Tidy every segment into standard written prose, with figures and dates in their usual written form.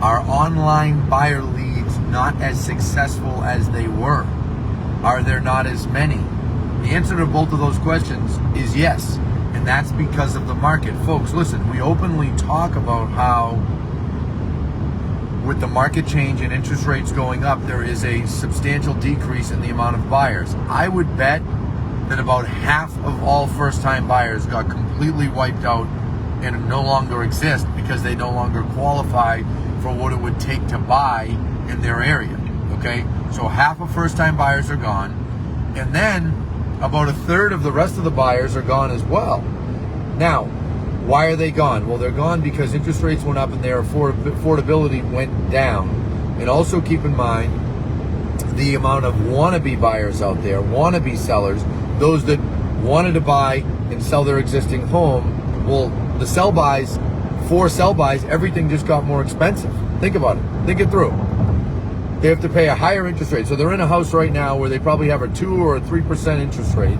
Are online buyer leads not as successful as they were? Are there not as many? The answer to both of those questions is yes. And that's because of the market. Folks, listen, we openly talk about how with the market change and interest rates going up, there is a substantial decrease in the amount of buyers. I would bet that about half of all first-time buyers got completely wiped out and no longer exist because they no longer qualify for what it would take to buy in their area, okay? So half of first-time buyers are gone, and then about a third of the rest of the buyers are gone as well. Now, why are they gone? Well, they're gone because interest rates went up and their affordability went down. And also keep in mind the amount of wannabe buyers out there, wannabe sellers, those that wanted to buy and sell their existing home. Well, the sell-bys, for sell-bys, everything just got more expensive. Think about it. Think it through. They have to pay a higher interest rate. So they're in a house right now where they probably have a 2 or a 3% interest rate.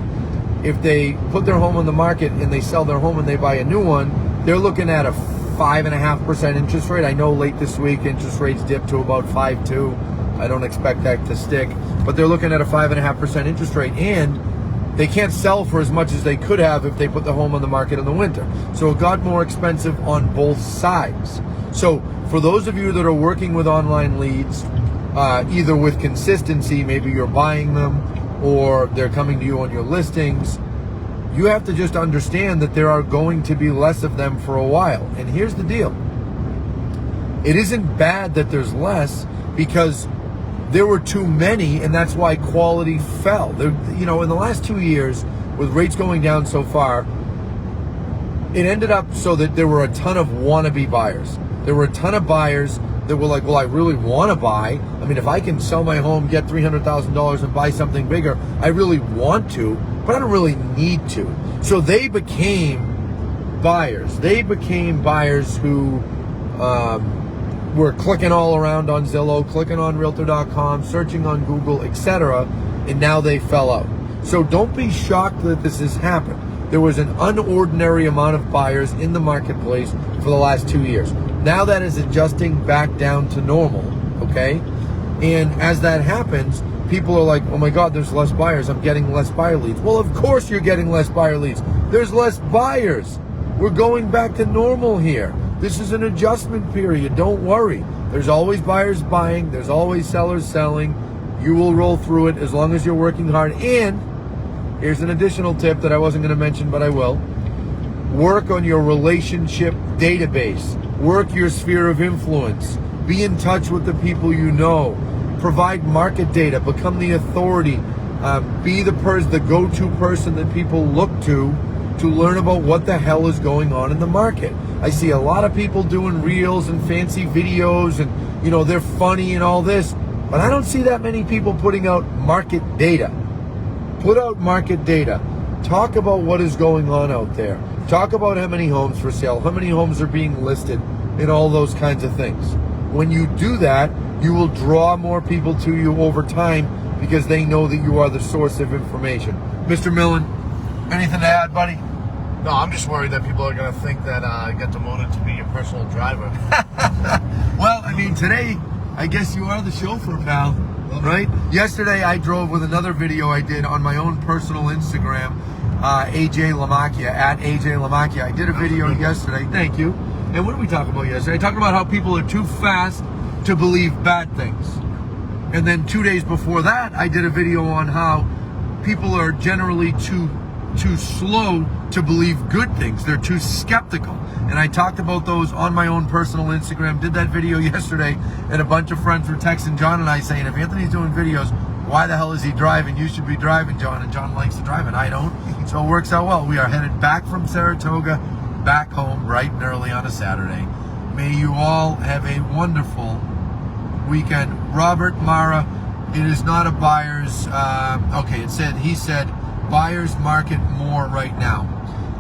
If they put their home on the market and they sell their home and they buy a new one, they're looking at a 5.5% interest rate. I know late this week interest rates dipped to about 5.2. I don't expect that to stick, but they're looking at a 5.5% interest rate, and they can't sell for as much as they could have if they put the home on the market in the winter. So it got more expensive on both sides. So for those of you that are working with online leads, either with consistency, maybe you're buying them or they're coming to you on your listings, you have to just understand that there are going to be less of them for a while. And here's the deal. It isn't bad that there's less because there were too many, and that's why quality fell. There, you know, in the last 2 years, with rates going down so far, it ended up so that there were a ton of wannabe buyers. There were a ton of buyers that were like, well, I really want to buy. I mean, if I can sell my home, get $300,000 and buy something bigger, I really want to, but I don't really need to. So they became buyers. They became buyers who were clicking all around on Zillow, clicking on Realtor.com, searching on Google, etc., and now they fell out. So don't be shocked that this has happened. There was an unordinary amount of buyers in the marketplace for the last 2 years. Now that is adjusting back down to normal, okay? And as that happens, people are like, oh my God, there's less buyers. I'm getting less buyer leads. Well, of course you're getting less buyer leads. There's less buyers. We're going back to normal here. This is an adjustment period. Don't worry. There's always buyers buying. There's always sellers selling. You will roll through it as long as you're working hard. And here's an additional tip that I wasn't going to mention, but I will. Work on your relationship database. Work your sphere of influence. Be in touch with the people you know. Provide market data. Become the authority. Be the go-to person that people look to learn about what the hell is going on in the market. I see a lot of people doing reels and fancy videos and, you know, they're funny and all this, but I don't see that many people putting out market data. Put out market data. Talk about what is going on out there. Talk about how many homes for sale, how many homes are being listed, and all those kinds of things. When you do that, you will draw more people to you over time because they know that you are the source of information. Mr. Millen, anything to add, buddy? No, I'm just worried that people are going to think that I got demoted to be your personal driver. Well, I mean, today, I guess you are the chauffeur, pal, right? Yesterday, I drove with another video I did on my own personal Instagram, AJ Lamacchia, at AJ Lamacchia. I did a video yesterday. Thank you. And what did we talk about yesterday? I talked about how people are too fast to believe bad things. And then 2 days before that, I did a video on how people are generally too slow to believe good things. They're too skeptical. And I talked about those on my own personal Instagram, did that video yesterday, and a bunch of friends were texting John and I saying, if Anthony's doing videos, why the hell is he driving? You should be driving, John. And John likes to drive and I don't. So it works out well. We are headed back from Saratoga, back home bright and early on a Saturday. May you all have a wonderful weekend. Robert Mara, it is not a buyer's, he said, buyer's market more right now.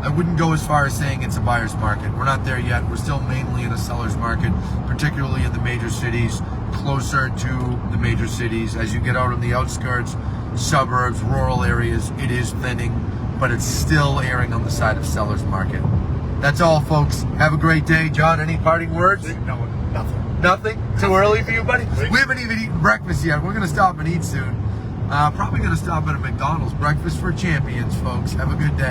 I wouldn't go as far as saying it's a buyer's market. We're not there yet. We're still mainly in a seller's market, particularly in the major cities, closer to the major cities. As you get out on the outskirts, suburbs, rural areas, it is thinning, but it's still erring on the side of seller's market. That's all, folks. Have a great day. John, any parting words? No. Nothing. Nothing? Too early for you, buddy? Wait. We haven't even eaten breakfast yet. We're going to stop and eat soon. Probably going to stop at a McDonald's. Breakfast for champions, folks. Have a good day.